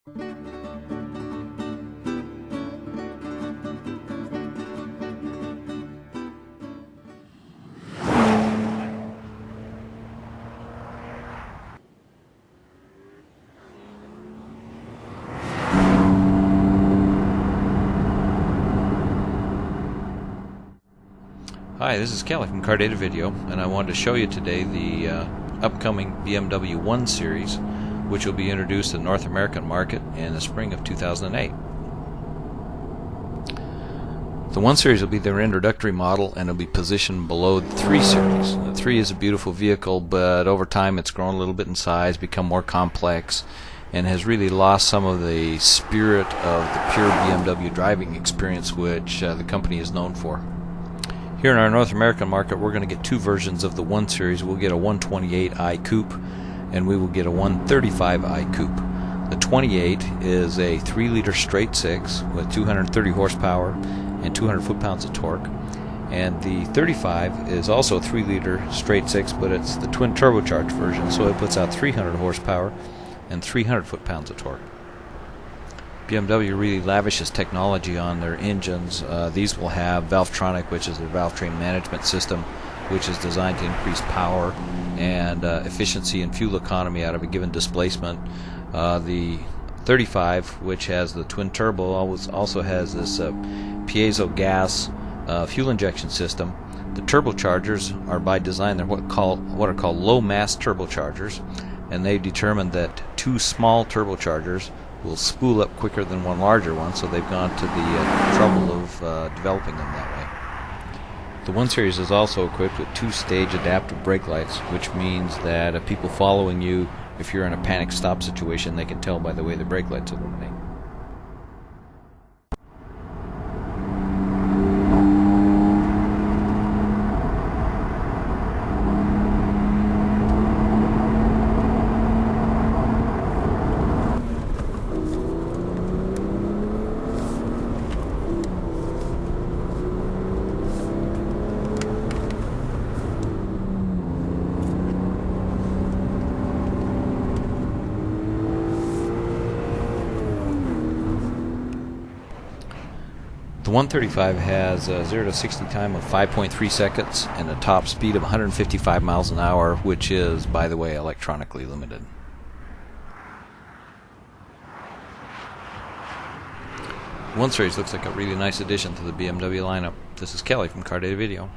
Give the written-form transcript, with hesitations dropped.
Hi, this is Kelly from Car Data Video, and I wanted to show you today the upcoming BMW 1 Series, which will be introduced to the North American market in the spring of 2008. The 1 Series will be their introductory model, and it'll be positioned below the 3 Series. The 3 is a beautiful vehicle, but over time it's grown a little bit in size, become more complex, and has really lost some of the spirit of the pure BMW driving experience which the company is known for. Here in our North American market, we're going to get two versions of the 1 Series. We'll get a 128i Coupe, and we will get a 135i Coupe. The 28 is a 3-liter straight 6 with 230 horsepower and 200 foot-pounds of torque. And the 35 is also a 3-liter straight 6, but it's the twin turbocharged version, so it puts out 300 horsepower and 300 foot-pounds of torque. BMW really lavishes technology on their engines. These will have Valvetronic, which is their valve train management system, which is designed to increase power and efficiency and fuel economy out of a given displacement. The 35, which has the twin turbo, also has this piezo gas fuel injection system. The turbochargers are by design, they're what are called low mass turbochargers, and they've determined that two small turbochargers will spool up quicker than one larger one, so they've gone to the trouble of developing them that way. The 1 Series is also equipped with 2-stage adaptive brake lights, which means that if people following you, if you're in a panic stop situation, they can tell by the way the brake lights illuminate. The 135 has a 0 to 60 time of 5.3 seconds and a top speed of 155 miles an hour, which is, by the way, electronically limited. The 1 Series looks like a really nice addition to the BMW lineup. This is Kelly from Car Data Video.